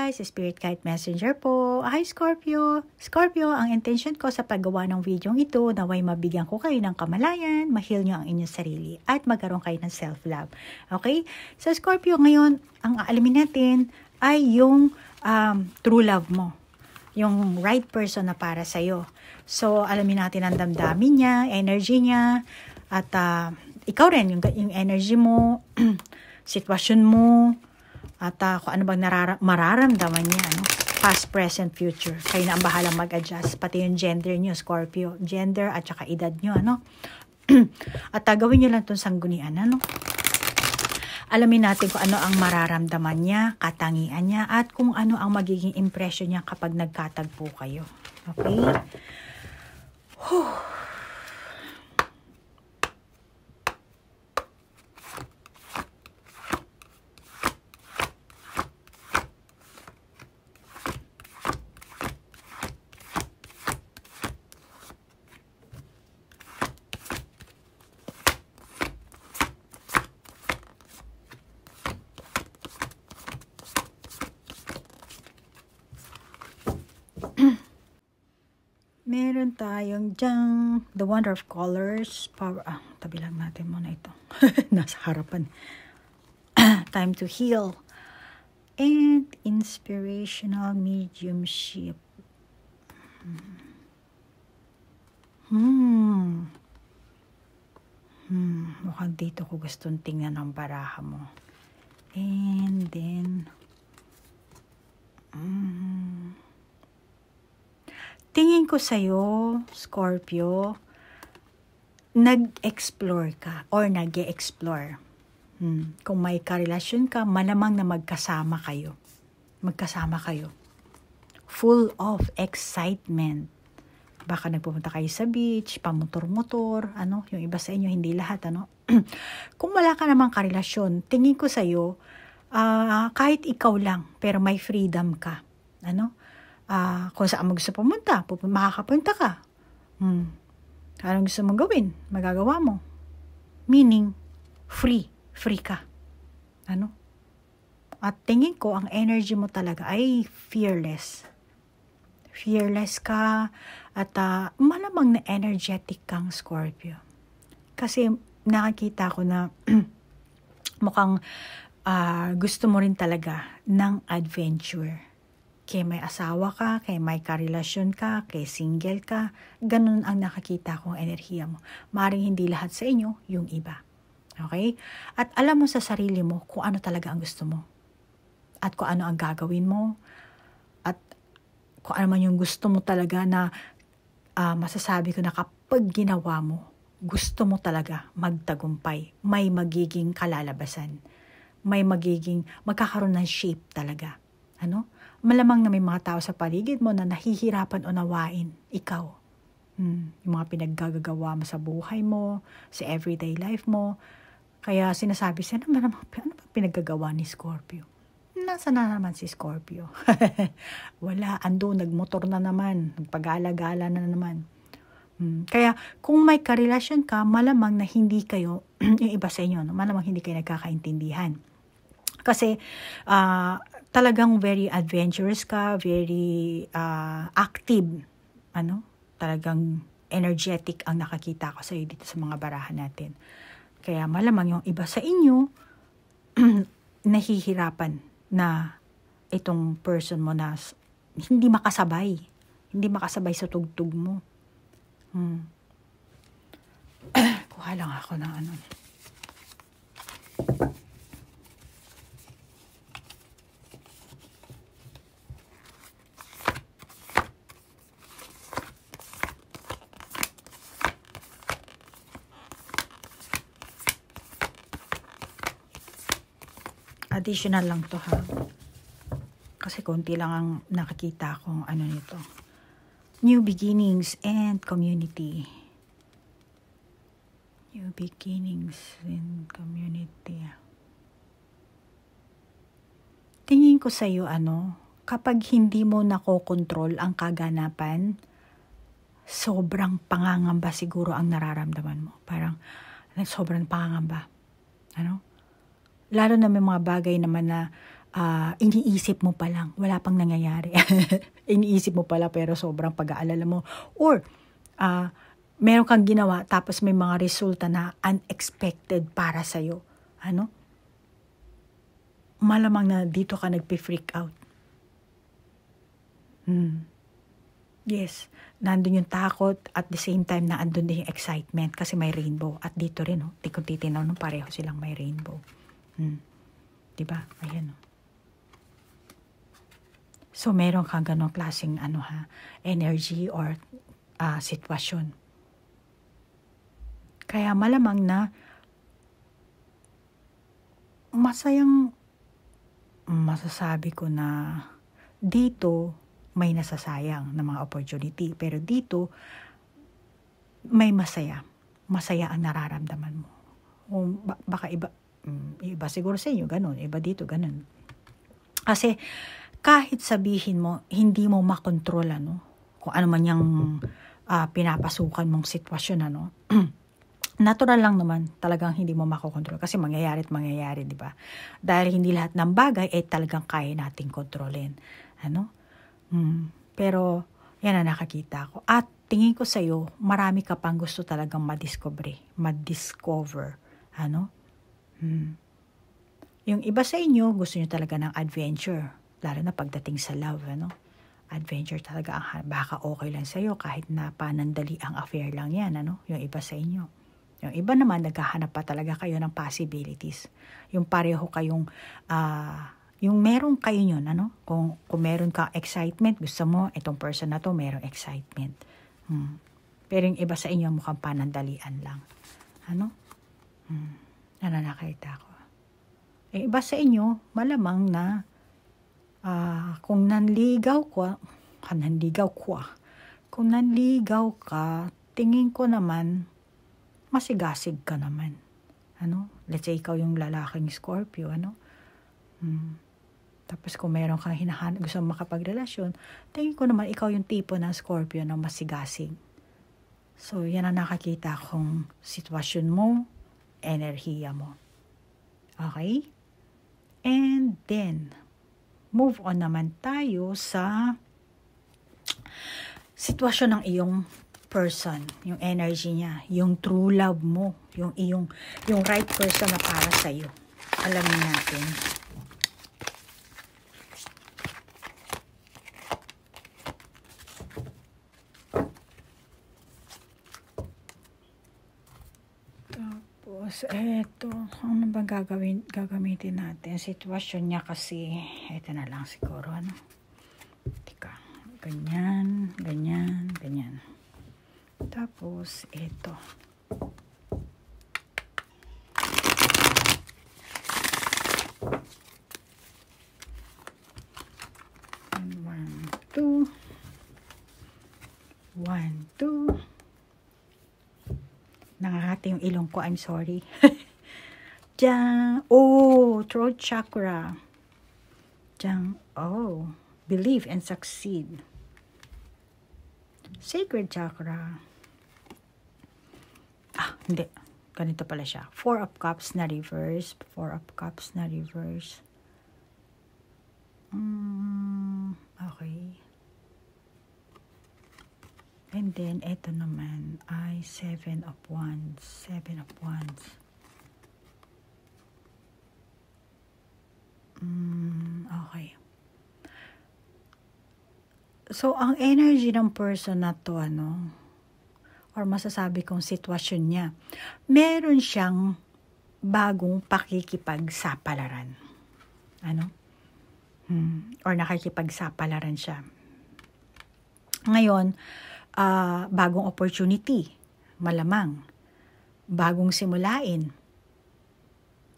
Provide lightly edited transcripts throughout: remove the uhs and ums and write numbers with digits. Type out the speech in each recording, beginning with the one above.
guys, Spirit Guide Messenger po. Hi Scorpio! Scorpio, ang intention ko sa paggawa ng video ito naway mabigyan ko kayo ng kamalayan, ma-heal nyo ang inyong sarili, at magkaroon kayo ng self-love. Okay? So Scorpio, ngayon, ang aalamin natin ay yung true love mo. Yung right person na para sa'yo. So, alamin natin ang damdamin niya, energy niya, at ikaw rin, yung energy mo, sitwasyon mo, at kung ano bang mararamdaman niya, no? Past, present, future. Kayo na ang bahalang mag-adjust. Pati yung gender niyo, Scorpio. Gender at saka edad niyo, ano? At gawin niyo lang itong sanggunian, ano? Alamin natin kung ano ang mararamdaman niya, katangian niya, at kung ano ang magiging impression niya kapag nagkatagpo kayo. Okay? Whew. Meron tayong dyan, The Wonder of Colors, Power, tabi lang natin muna ito. Nasa harapan. Time to Heal. And Inspirational Mediumship. Mukhang dito ko gustong tingnan ang baraha mo. And then, tingin ko sa'yo, Scorpio, nag-explore ka or nag-e-explore. Kung may karelasyon ka, malamang na magkasama kayo. Magkasama kayo. Full of excitement. Baka nagpupunta kayo sa beach, pamotor-motor, ano, yung iba sa inyo, hindi lahat, ano. Kung wala ka namang karelasyon, tingin ko sa'yo, kahit ikaw lang, pero may freedom ka. Ano? Kung saan mo gusto pumunta, makakapunta ka. Anong gusto mong gawin, magagawa mo. Meaning, free ka. Ano? At tingin ko, ang energy mo talaga ay fearless. Fearless ka, at malamang na energetic kang Scorpio. Kasi nakakita ko na mukhang gusto mo rin talaga ng adventure. Kaya may asawa ka, kaya may karelasyon ka, kaya single ka, ganun ang nakakita kong enerhiya mo. Maring hindi lahat sa inyo, yung iba. Okay? At alam mo sa sarili mo kung ano talaga ang gusto mo. At kung ano ang gagawin mo. At kung ano man yung gusto mo talaga na masasabi ko na kapag ginawa mo, gusto mo talaga magtagumpay. May magiging kalalabasan. May magkakaroon ng shape talaga. Ano? Malamang na may mga tao sa paligid mo na nahihirapan unawain ikaw. Yung mga pinaggagawa mo sa buhay mo, sa everyday life mo. Kaya sinasabi siya, ano ba pinaggagawa ni Scorpio? Nasaan na naman si Scorpio? Wala, ando, nagmotor na naman, nagpagala-gala na naman. Kaya kung may karelasyon ka, malamang na hindi kayo, yung iba sa inyo, no? Malamang hindi kayo nagkakaintindihan. Kasi talagang very adventurous ka, very active. Ano? Talagang energetic ang nakakita ko sa iyo dito sa mga barahan natin. Kaya malamang yung iba sa inyo nahihirapan na itong person mo na hindi makasabay. Hindi makasabay sa tugtog mo. Kuha lang ako ng ano. Additional lang to ha. Kasi konti lang ang nakakita kong ano nito. New beginnings and community. New beginnings and community. Tingin ko sa'yo kapag hindi mo nakokontrol ang kaganapan, sobrang pangangamba siguro ang nararamdaman mo. Parang sobrang pangangamba. Lalo na may mga bagay naman na iniisip mo pa lang, wala pang nangyayari. Iniisip mo pala pero sobrang pag-aalala mo. Or, meron kang ginawa tapos may mga resulta na unexpected para sa'yo. Ano? Malamang na dito ka nagpe-freak out. Yes, nandun yung takot at the same time na andun din yung excitement kasi may rainbow. At dito rin, kung titinaw nung pareho silang may rainbow. Diba? Ayan, So, meron kang ganong klaseng energy or sitwasyon. Kaya malamang na masasabi ko na dito may nasasayang na mga opportunity. Pero dito, may masaya. Masaya ang nararamdaman mo. O baka iba siguro sa inyo, ganun. Iba dito, ganun. Kasi, kahit sabihin mo, hindi mo makontrol, kung ano man yung pinapasukan mong sitwasyon, natural lang naman talagang hindi mo makokontrol kasi mangyayari at mangyayari, di ba? Dahil hindi lahat ng bagay ay talagang kaya nating kontrolin. Pero yan ang nakakita ko. At tingin ko sa'yo, marami ka pang gusto talagang madiscover. Yung iba sa inyo, gusto nyo talaga ng adventure. Lalo na pagdating sa love, Adventure talaga, baka okay lang sa'yo kahit na panandali ang affair lang yan, Yung iba sa inyo. Yung iba naman, naghahanap pa talaga kayo ng possibilities. Yung pareho kayong, yung meron kayo yun, Kung meron ka excitement, gusto mo, itong person na to, merong excitement. Pero yung iba sa inyo, mukhang panandalian lang. Nakita ko. Iba sa inyo, malamang na, kung nanligaw ka, tingin ko naman, masigasig ka naman. Let's say, ikaw yung lalaking Scorpio, Tapos kung meron kang gusto makapagrelasyon, tingin ko naman, ikaw yung tipo ng Scorpio na masigasig. So, yan ang nakakita kong sitwasyon mo, enerhiya mo. Okay? And then, move on naman tayo sa sitwasyon ng iyong person, yung energy niya, yung true love mo, yung right person na para sa iyo. Alamin natin. Tapos eto, ano ba gagamitin natin? Sitwasyon niya kasi, eto na lang siguro, Tika, ganyan. Tapos, eto. 1, 2. Nangangati yung ilong ko, I'm sorry. Diyan, throat chakra. Diyan, believe and succeed. Sacred chakra. Hindi. Ganito pala siya. 4 of Cups na reverse. 4 of Cups na reverse. Okay. And then, eto naman ay 7 of Wands. 7 of Wands. Okay. So, ang energy ng person na to, or masasabi kong sitwasyon niya, meron siyang bagong pakikipagsapalaran. Or nakikipagsapalaran siya. Ngayon, bagong opportunity, malamang, bagong simulain,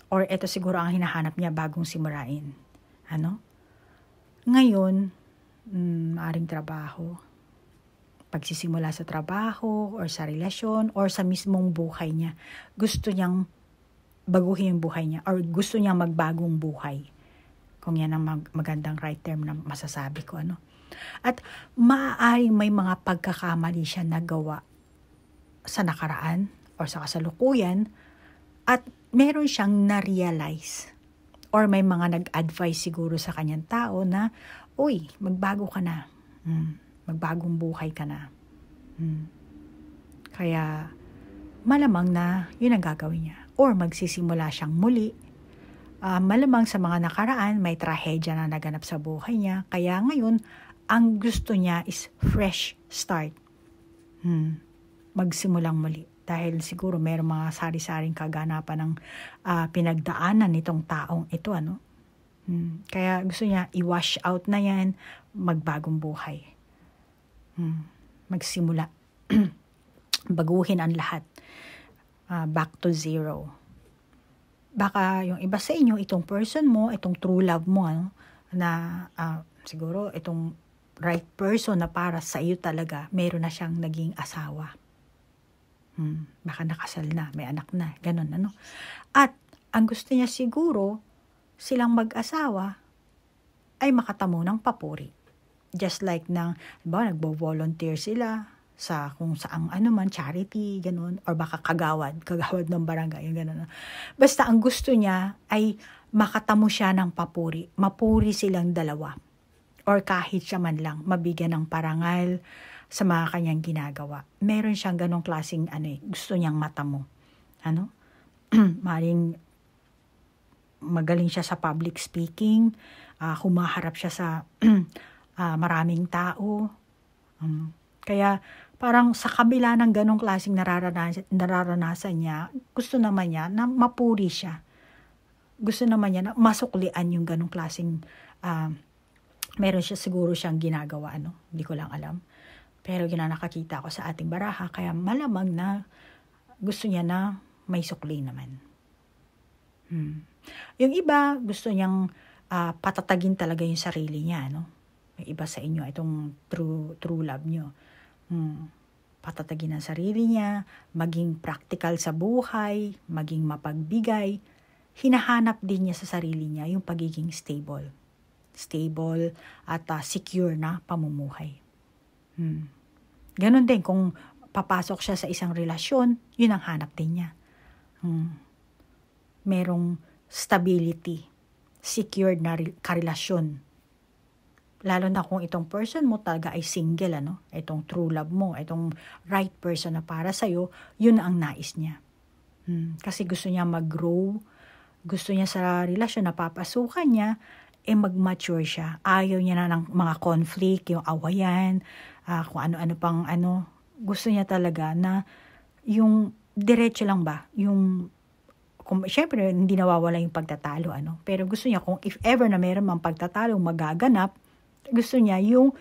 or ito siguro ang hinahanap niya, bagong simulain. Ngayon, maaring trabaho, pagsisimula sa trabaho, or sa relasyon, or sa mismong buhay niya. Gusto niyang baguhin yung buhay niya, or gusto niyang magbagong buhay. Kung yan ang magandang right term na masasabi ko, At maaaring may mga pagkakamali siya nagawa sa nakaraan or sa kasalukuyan at meron siyang na-realize Or may mga nag-advise siguro sa kanyang tao na, uy, magbago ka na. Magbagong buhay ka na. Kaya, malamang na yun ang gagawin niya. Or magsisimula siyang muli. Malamang sa mga nakaraan, may trahedya na naganap sa buhay niya. Kaya ngayon, ang gusto niya is fresh start. Magsimulang muli. Dahil siguro mayroong mga sari-saring kaganapan ng pinagdaanan nitong taong ito, ano? Kaya gusto niya i-wash out na yan, magbagong buhay. Magsimula. Baguhin ang lahat. Back to zero. Baka yung iba sa inyo, itong person mo, itong true love mo, ano, na siguro itong right person na para sa iyo talaga, meron na siyang naging asawa. Baka nakasal na, may anak na, ganun, ano. At ang gusto niya siguro, silang mag-asawa ay makatamo ng papuri. Just like nagbo-volunteer sila sa kung saang man, charity, ganun, or baka kagawad ng barangay, ganun. Basta ang gusto niya ay makatamo siya ng papuri. Mapuri silang dalawa. Or kahit siya man lang, mabigyan ng parangal sa mga kanyang ginagawa. Meron siyang ganong klaseng gusto niyang matamo. Maring magaling siya sa public speaking, humaharap siya sa maraming tao. Kaya parang sa kabila ng ganong klaseng nararanasan niya, gusto naman niya na mapuri siya. Gusto naman niya na masuklian yung ganong klaseng meron siya siguro siyang ginagawa, hindi ko lang alam. Pero yun ang nakakita ko sa ating baraha, kaya malamang na gusto niya na may sukli naman. Yung iba, gusto niyang patatagin talaga yung sarili niya, Yung iba sa inyo, itong true love niyo. Patatagin ang sarili niya, maging practical sa buhay, maging mapagbigay. Hinahanap din niya sa sarili niya yung pagiging stable at secure na pamumuhay. Ganon din, kung papasok siya sa isang relasyon, yun ang hanap din niya. Merong stability, secured na karelasyon. Lalo na kung itong person mo talaga ay single, itong true love mo, itong right person na para sa'yo, yun ang nais niya. Kasi gusto niya mag-grow, gusto niya sa relasyon na papasukan niya, mag-mature siya. Ayaw niya na ng mga conflict, yung awayan, kung ano-ano pang gusto niya talaga na yung diretso lang ba, syempre hindi nawawala yung pagtatalo, pero gusto niya kung if ever na meron mang pagtatalo magaganap, gusto niya yung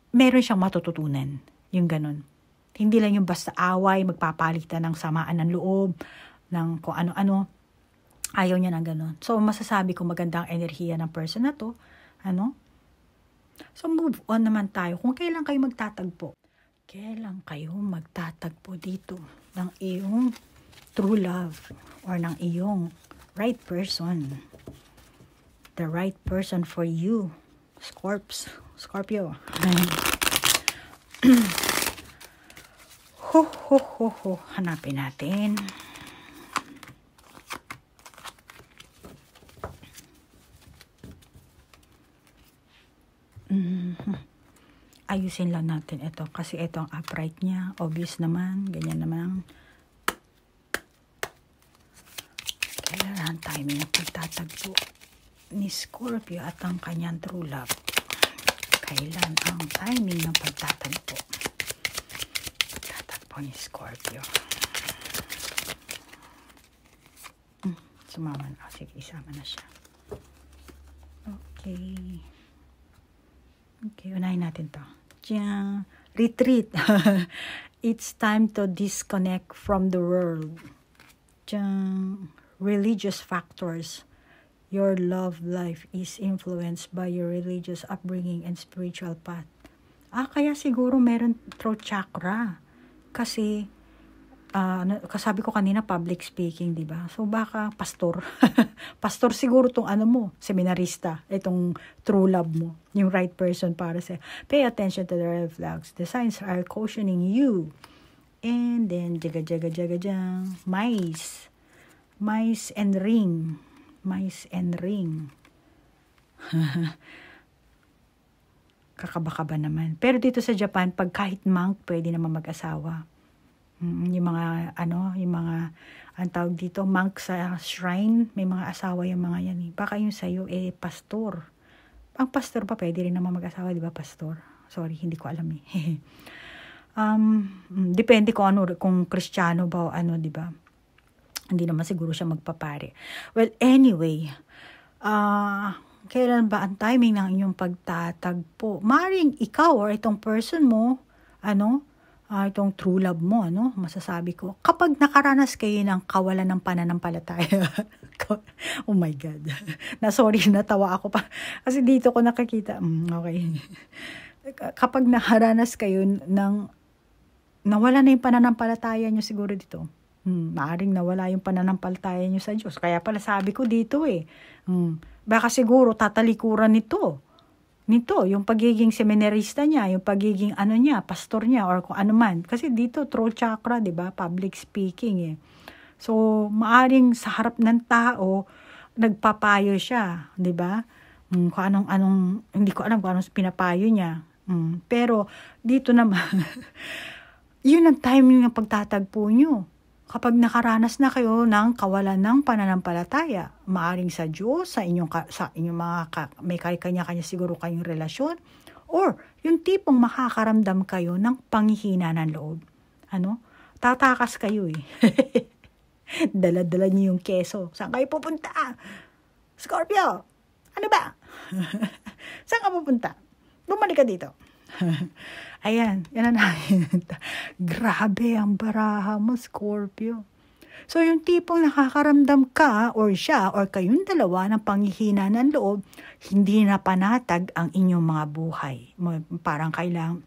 meron siyang matututunan, yung ganun. Hindi lang yung basta away, magpapalitan ng samaan ng loob, ng kung ano-ano. Ayaw niya ng ganun. So, masasabi ko magandang enerhiya ng person na to. So, move on naman tayo. Kung kailan kayo magtatagpo? Kailan kayo magtatagpo dito ng iyong true love or ng iyong right person? The right person for you. Scorpio. Hanapin natin. Ayusin lang natin ito kasi ito ang upright niya, obvious naman, ganyan naman. Kailan timing na pagtatagpo ni Scorpio at ang kanyang true love? Kailan ang timing ng pagtatagpo ni Scorpio? Sumama na. Sige, isama na siya. Okay, unahin natin to. Diyan, retreat. It's time to disconnect from the world. Diyan, religious factors. Your love life is influenced by your religious upbringing and spiritual path. Kaya siguro meron throat chakra. Kasi, kasabi ko kanina, public speaking, di ba? So, baka pastor. Pastor siguro tong seminarista, itong true love mo, yung right person para sa. Pay attention to the red flags. The signs are cautioning you. And then, jaga, mice and ring. Mice and ring. Kakaba-kaba naman. Pero dito sa Japan, pag kahit monk, pwede naman mag-asawa. Yung mga, ang tawag dito, monk sa shrine, may mga asawa yung mga yan. Baka yung sa'yo, pastor. Ang pastor pa, pwede rin naman mag-asawa, di ba, pastor? Sorry, hindi ko alam eh. Depende kung Kristiyano ba o di ba? Hindi naman siguro siya magpapare. Well, anyway, kailan ba ang timing ng inyong pagtatagpo? Maring ikaw or itong person mo, itong true love mo, masasabi ko, kapag nakaranas kayo ng kawalan ng pananampalataya, oh my God, sorry, natawa ako pa, kasi dito ko nakakita, okay, kapag nakaranas kayo ng, nawala na yung pananampalataya nyo siguro dito, maaring nawala yung pananampalataya nyo sa Diyos, kaya pala sabi ko dito baka siguro tatalikuran nito, yung pagiging seminarista niya, yung pagiging pastor niya, or kung ano man. Kasi dito, throat chakra, di ba? Public speaking So, maaring sa harap ng tao, nagpapayo siya, di ba? Kung hindi ko alam kung anong pinapayo niya. Pero, dito naman, yun ang timing ng pagtatagpo nyo. Kapag nakaranas na kayo ng kawalan ng pananampalataya, maaring sa Diyos, sa inyong mga may kanya-kanya siguro kayong relasyon, or yung tipong makakaramdam kayo ng panghihina ng loob. Tatakas kayo Dala-dala niyo yung keso. Saan kayo pupunta? Scorpio, ano ba? Saan ka pupunta? Bumalik ka dito. Ayan, yan na. Grabe ang baraha mo, Scorpio. So, yung tipong nakakaramdam ka or siya or kayong dalawa ng panghihina ng loob, hindi na panatag ang inyong mga buhay. Parang kailang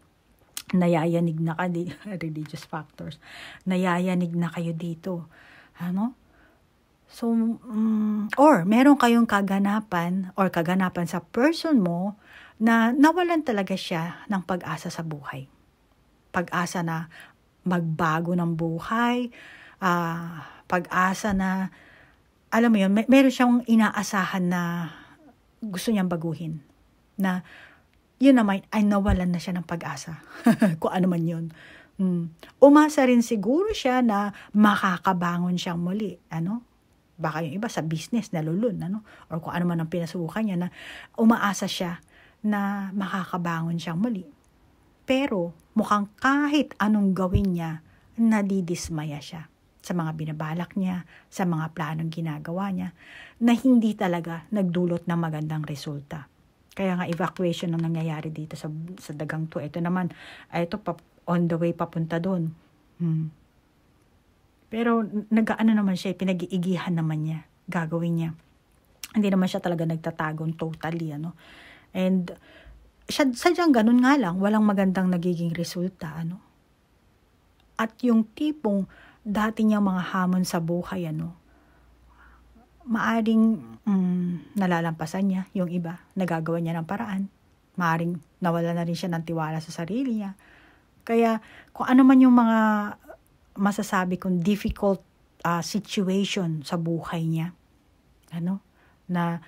nayayanig na ka, religious factors, nayayanig na kayo dito. So, or meron kayong kaganapan sa person mo na nawalan talaga siya ng pag-asa sa buhay. Pag-asa na magbago ng buhay, pag-asa na, alam mo yun, meron siyang inaasahan na gusto niyang baguhin. Na, yun naman, ay nawalan na siya ng pag-asa. Kung ano man yun. Umasa rin siguro siya na makakabangon siyang muli. Baka yung iba sa business, nalulun. Or kung ano man ang pinasukan niya na umaasa siya na makakabangon siyang muli. Pero mukhang kahit anong gawin niya, nadidismaya siya sa mga binabalak niya, sa mga planong ginagawa niya, na hindi talaga nagdulot ng magandang resulta. Kaya nga evacuation ang nangyayari dito sa dagang to. Ito naman, on the way papunta doon. Pero nag-ano naman siya, pinag-iigihan naman niya, gagawin niya. Hindi naman siya talaga nagtatagong totally, And sadyang ganun nga lang, walang magandang nagiging resulta, At yung tipong dati niyang mga hamon sa buhay, maaring nalalampasan niya yung iba, nagagawa niya ng paraan. Maaring nawala na rin siya ng tiwala sa sarili niya. Kaya kung ano man yung mga masasabi kong difficult situation sa buhay niya, na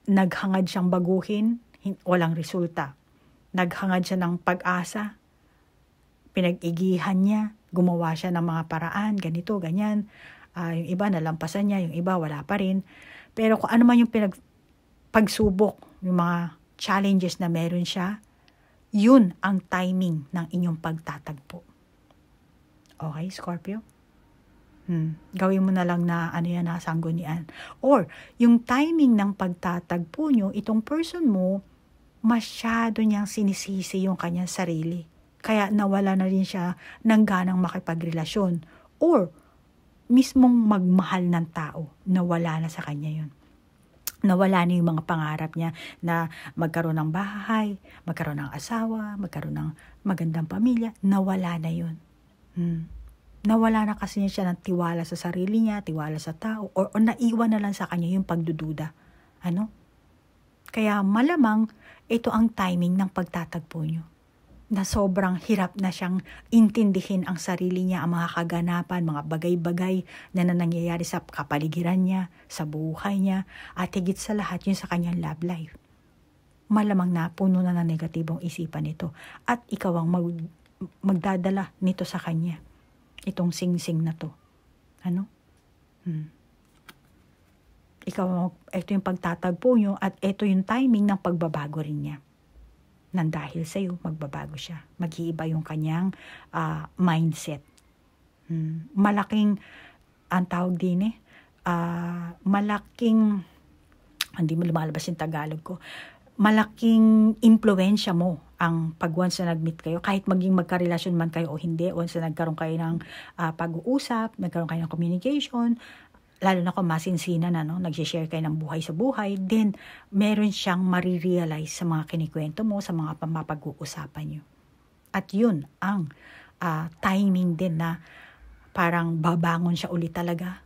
naghangad siyang baguhin, walang resulta. Naghangad siya ng pag-asa, pinag-igihan niya, gumawa siya ng mga paraan, ganito, ganyan. Yung iba nalampasan niya, yung iba wala pa rin. Pero kung ano man yung pagsubok, yung mga challenges na meron siya, yun ang timing ng inyong pagtatagpo. Okay, Scorpio? Gawin mo na lang na sanggunian. Or, yung timing ng pagtatagpo nyo, itong person mo, masyado niyang sinisisi yung kanyang sarili. Kaya nawala na rin siya ng ganang makipagrelasyon. Or, mismong magmahal ng tao, nawala na sa kanya yun. Nawala na yung mga pangarap niya na magkaroon ng bahay, magkaroon ng asawa, magkaroon ng magandang pamilya, nawala na yun. Nawala na kasi siya ng tiwala sa sarili niya, tiwala sa tao, or naiwan na lang sa kanya yung pagdududa. Kaya malamang, ito ang timing ng pagtatagpo nyo. na sobrang hirap na siyang intindihin ang sarili niya, ang mga kaganapan, mga bagay-bagay na nangyayari sa kapaligiran niya, sa buhay niya, at higit sa lahat yun sa kanyang love life. Malamang na puno na ng negatibong isipan nito at ikaw ang magdadala nito sa kanya. Itong sing-sing na to. Ano? Ito yung pagtatagpo nyo at ito yung timing ng pagbabago rin niya. Nang dahil sa'yo, magbabago siya. Mag-iiba yung kanyang mindset. Malaking, ang tawag din malaking, hindi mo lumalabas yung Tagalog ko, malaking impluensya mo ang pag once na nag-meet kayo, kahit maging magkarelasyon man kayo o hindi, once na nagkaroon kayo ng pag-uusap, nagkaroon kayo ng communication, lalo na kung masinsinan na, nag-share kayo ng buhay sa buhay, then meron siyang marirealize sa mga kinikwento mo, sa mga pamapag-uusapan nyo. At yun ang timing din na parang babangon siya ulit talaga.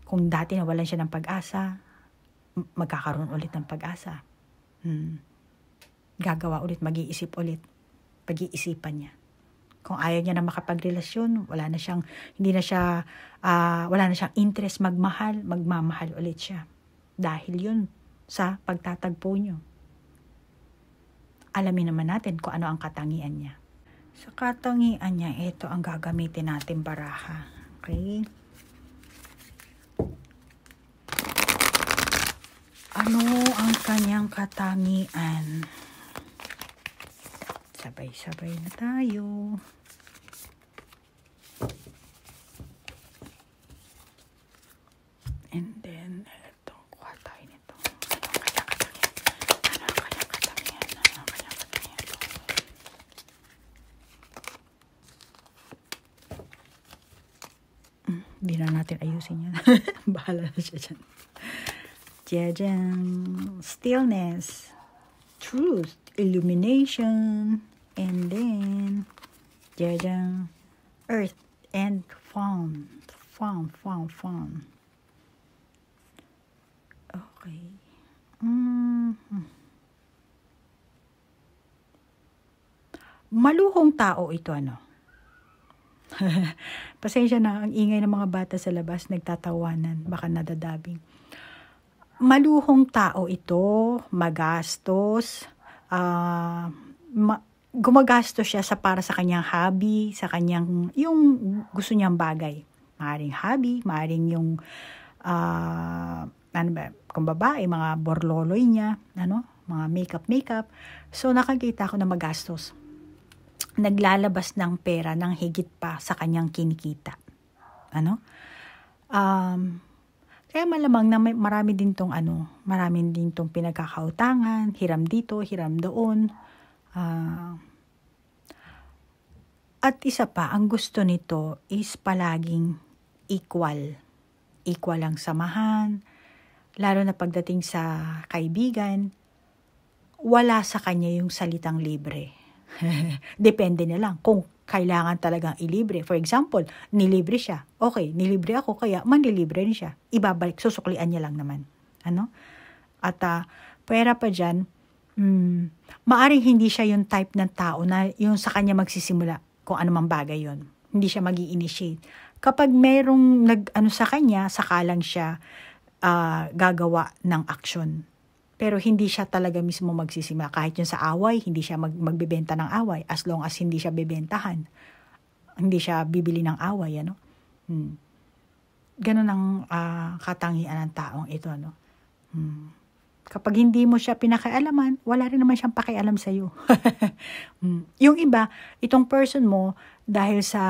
Kung dati nawalan siya ng pag-asa, magkakaroon ulit ng pag-asa. Gagawa ulit, mag-iisip ulit. Pag-iisipan niya. Kung ayaw niya na makapagrelasyon, wala na siyang interest magmamahal ulit siya. Dahil yun sa pagtatagpo niyo. Alamin naman natin kung ano ang katangian niya. Sa katangian niya, ito ang gagamitin natin baraha. Okay? Ano ang kanyang katangian? Sabay-sabay na tayo. And then, ito, kuha tayo nito. Ano ang kanyang katangian? Hindi na natin ayusin yan. Bahala na siya dyan. Jajang. Stillness. Truth. Illumination. And then, jajang. Earth and fawn. Fawn. Okay. Maluhong tao ito, Pasensya na, ang ingay ng mga bata sa labas, nagtatawanan, baka nadadabing. Maluhong tao ito, magastos, gumagastos siya para sa kanyang hobby, sa kanyang, yung gusto niyang bagay. Maaring hobby, maaring yung, kung babae, mga borloloy niya, mga makeup. So, nakakita ko na magastos. Naglalabas ng pera ng higit pa sa kanyang kinikita. Kaya malamang na marami din tong pinagkakautangan, hiram dito, hiram doon. At isa pa, ang gusto nito is palaging equal. Equal ang samahan, lalo na pagdating sa kaibigan, wala sa kanya yung salitang libre. Depende na lang kung kailangan talagang ilibre. For example, nilibre siya. Okay, nilibre ako, kaya manlilibre rin siya. Ibabalik, susuklian niya lang naman. At pwera pa dyan, maaring hindi siya yung type ng tao na yung sa kanya magsisimula kung ano mang bagay yon. Hindi siya mag-i-initiate. Kapag merong sa kanya, saka lang siya gagawa ng action. Pero hindi siya talaga mismo magsisimula. Kahit yun sa away, hindi siya magbebenta ng away. As long as hindi siya bebentahan. Hindi siya bibili ng away. Ganun ang katangian ng taong ito. Kapag hindi mo siya pinakialaman, wala rin naman siyang pakialam sa'yo. Yung iba, itong person mo, dahil sa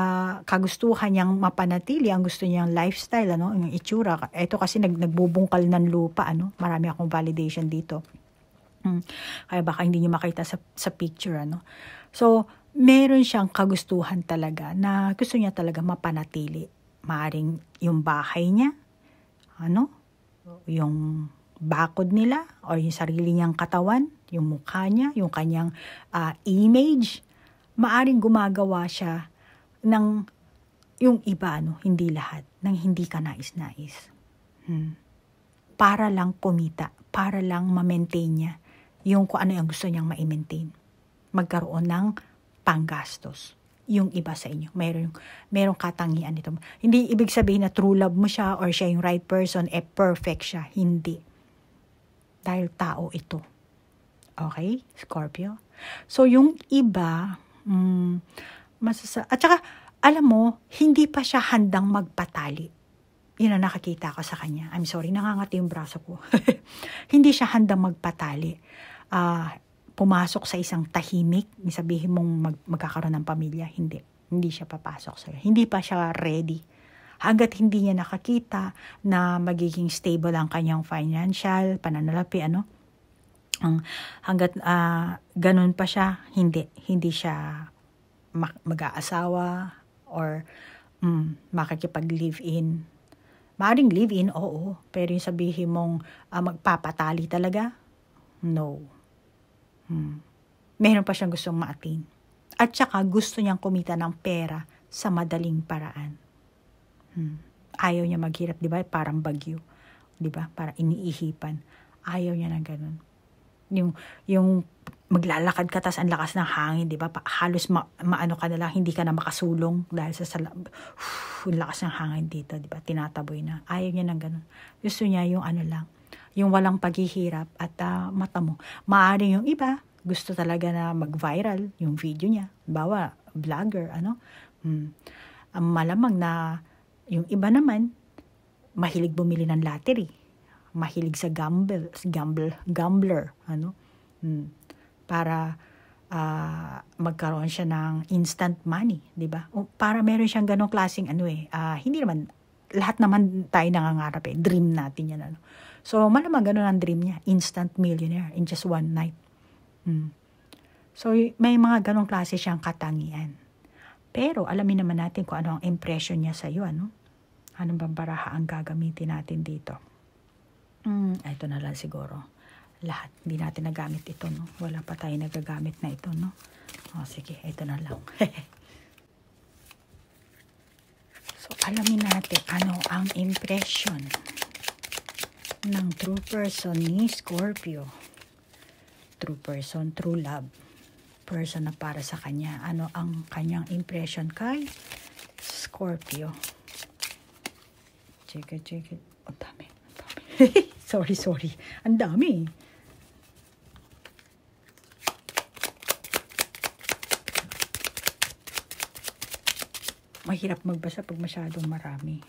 kagustuhan niyang mapanatili, ang gusto niyang lifestyle, yung itsura. Ito kasi nagbubungkal ng lupa, marami akong validation dito. Kaya baka hindi niyo makita sa picture, So, meron siyang kagustuhan talaga na gusto niya talaga mapanatili. Maaring yung bahay niya, yung bakod nila, o yung sarili niyang katawan, yung mukha niya, yung kanyang image, maaring gumagawa siya ng yung iba, hindi lahat, ng hindi ka nais-nais. Para lang kumita, para lang ma-maintain niya yung kung ano yung gusto niyang ma-maintain. magkaroon ng panggastos. Yung iba sa inyo, merong katangian nito. Hindi ibig sabihin na true love mo siya or siya yung right person, perfect siya. Hindi. Dahil tao ito. Okay, Scorpio? So, yung iba, at saka, alam mo, hindi pa siya handang magpatali. Yun ang nakakita ko sa kanya. I'm sorry, nangangati yung braso ko. Hindi siya handang magpatali. Pumasok sa isang tahimik, sabihin mong magkakaroon ng pamilya, hindi siya papasok sa hindi pa siya ready. Hanggat hindi niya nakakita na magiging stable ang kanyang financial, pananalapi, hanggat ganun pa siya, hindi siya mag-aasawa or makikipag-live-in. Maaring live-in, oo, pero yung sabihin mong magpapatali talaga, no. Meron pa siyang gustong ma-attain. At saka gusto niyang kumita ng pera sa madaling paraan. Ayaw niya maghirap, di ba? Parang bagyo. Di ba? Parang iniihipan. Ayaw niya ng ganun. Yung maglalakad ka, tas ang lakas ng hangin, di ba? Halos maano ka na lang, hindi ka na makasulong dahil sa yung lakas ng hangin dito, di ba? Tinataboy na. Ayaw niya ng ganun. Gusto niya yung lang, yung walang paghihirap at mata mo. Maaring yung iba, gusto talaga na mag-viral yung video niya. Bawa, vlogger, malamang na yung iba naman, mahilig bumili ng lottery. Mahilig sa gambler, para magkaroon siya ng instant money, di ba? O para meron siyang ganong klaseng hindi naman, lahat naman tayo nangangarap dream natin yan, So, malamang ganun ang dream niya, instant millionaire in just one night. So, may mga ganong klase siyang katangian. Pero, alamin naman natin kung ano ang impression niya sa iyo, Anong bang baraha ang gagamitin natin dito? Ito na lang siguro. Lahat, hindi natin nagamit ito, Wala pa tayo nagagamit na ito, Sige, ito na lang. So, alamin natin ano ang impression ng true person ni Scorpio. True person, true love. Person na para sa kanya. Ano ang kanyang impression kay Scorpio? Check it. Ang dami. Sorry. Ang dami. Mahirap magbasa pag masyadong marami.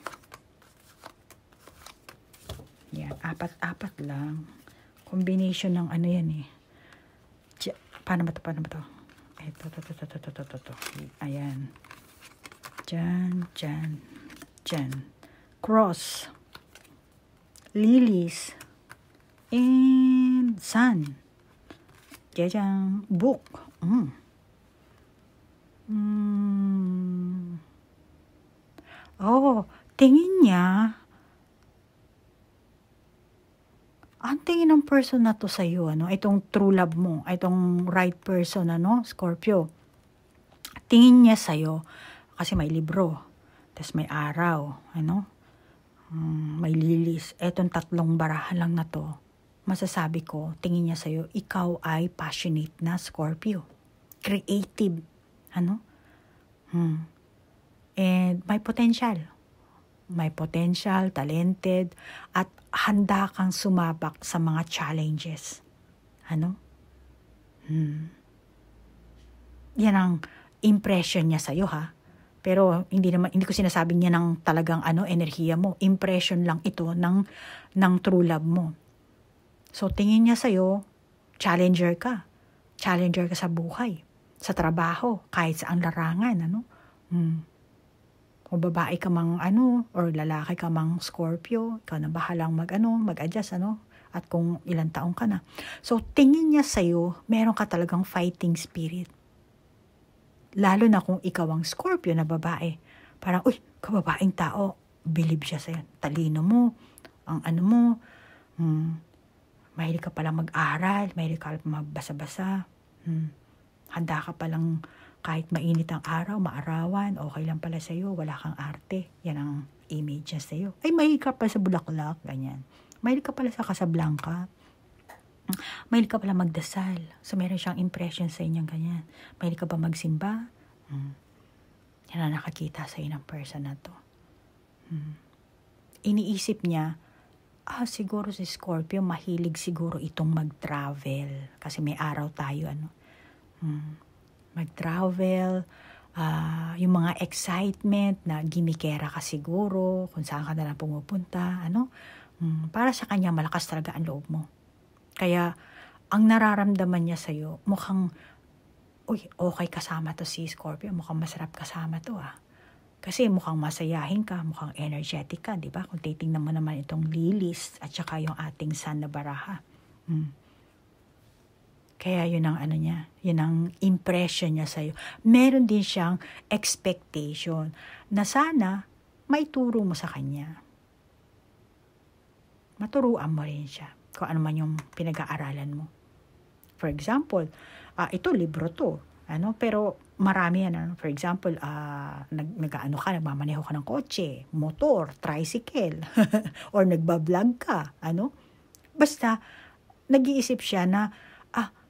Yan, apat lang. Combination ng yan Paano ba to? Ito. Ayan. Diyan. Cross. Lilies. And sun. Diyan. Book. Tingin niya, ang tingin ng person na to sa'yo, itong true love mo, itong right person, Scorpio. Tingin niya sa'yo, kasi may libro, tas may araw, may lilis. Etong tatlong barahan lang na to, masasabi ko, tingin niya sa'yo, ikaw ay passionate na Scorpio. Creative, And may potential. May potential, talented, at handa kang sumabak sa mga challenges. Yan ang impression niya sa'yo, Pero hindi ko sinasabing niya ng talagang enerhiya mo. Impression lang ito ng true love mo. So tingin niya sa'yo, challenger ka. Challenger ka sa buhay, sa trabaho, kahit sa ang larangan, O babae ka mang or lalaki ka mang Scorpio, ikaw na bahalang mag-adjust, at kung ilang taong ka na. So, tingin niya sa'yo, meron ka talagang fighting spirit. Lalo na kung ikaw ang Scorpio na babae. Parang, kababaeng tao, believe siya sa'yo. Talino mo, ang mo, mahilig ka palang mag-aral, mahilig ka palang magbasa-basa, handa ka palang kahit mainit ang araw, maarawan, okay lang pala sa'yo, wala kang arte. Yan ang image niya sa'yo. Mahilig ka pala sa Bulaklak, ganyan. Mahilig ka pala sa Casablanca. Mahilig ka pala magdasal. So, meron siyang impression sa inyong ganyan. Mahilig ka ba magsimba? Yan ang nakakita sa ng person na to. Iniisip niya, siguro si Scorpio, mahilig siguro itong mag-travel. Kasi may araw tayo, mag-travel, yung mga excitement na gimikera ka siguro, kung saan ka nalang pumupunta, para sa kanya malakas talaga ang loob mo. Kaya, ang nararamdaman niya sa'yo, mukhang, okay kasama to si Scorpio, mukhang masarap kasama to Kasi mukhang masayahin ka, mukhang energetic ka, di ba? Kung titingnan mo naman itong lilies at saka yung ating sun na baraha. Kaya yun ang niya, yun ang impression niya sa'yo. Meron din siyang expectation na sana may turo mo sa kanya. Maturuan mo rin siya kung ano man yung pinag-aaralan mo. For example, ito libro to, pero marami yan. For example, nagmamaneho ka ng kotse, motor, tricycle, or nagbablog ka, Basta, nag-iisip siya na,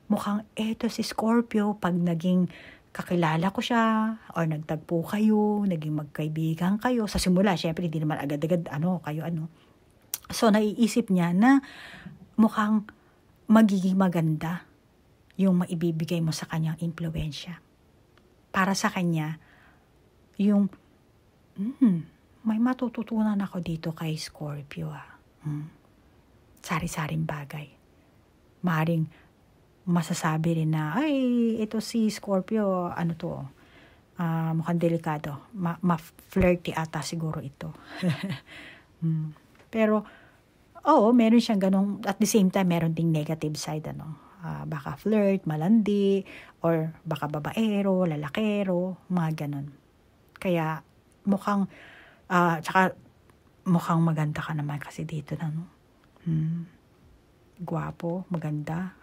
mukhang eto si Scorpio, pag naging kakilala ko siya, or nagtagpo kayo, naging magkaibigan kayo, sa simula, syempre, hindi naman agad-agad, kayo. So, naiisip niya na mukhang magiging maganda yung maibibigay mo sa kanyang impluwensya. Para sa kanya, yung, may matututunan ako dito kay Scorpio. Sari-saring bagay. Maring masasabi rin na, ito si Scorpio, mukhang delikado. Ma-flirty ata siguro ito. Pero, meron siyang ganong, at the same time, meron ding negative side, baka flirt, malandi, or baka babaero, lalakero, mga ganon. Kaya, mukhang, tsaka, mukhang maganda ka naman kasi dito Gwapo, maganda.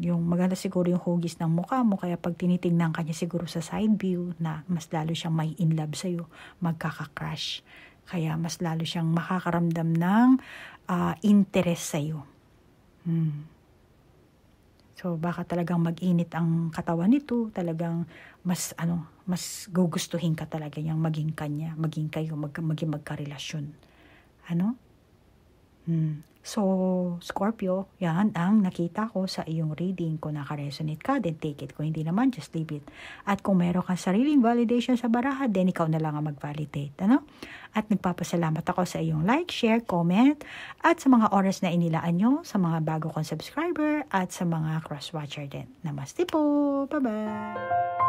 Yung maganda siguro yung hugis ng mukha mo, kaya pag tinitingnan ka niya siguro sa side view, na mas lalo siyang may in love sa'yo, magkaka-crush. Kaya mas lalo siyang makakaramdam ng interest sa'yo. So, baka talagang mag-init ang katawan nito, talagang mas gugustuhin ka talaga niyang maging kanya, maging kayo, maging magkarelasyon. So, Scorpio, yan ang nakita ko sa iyong reading. Kung naka-resonate ka, then take it. Kung hindi naman, just leave it. At kung meron kang sariling validation sa baraha, then ikaw na lang ang mag-validate. At nagpapasalamat ako sa iyong like, share, comment, at sa mga oras na inilaan nyo, sa mga bago kong subscriber, at sa mga cross-watcher din. Namaste po! Bye-bye!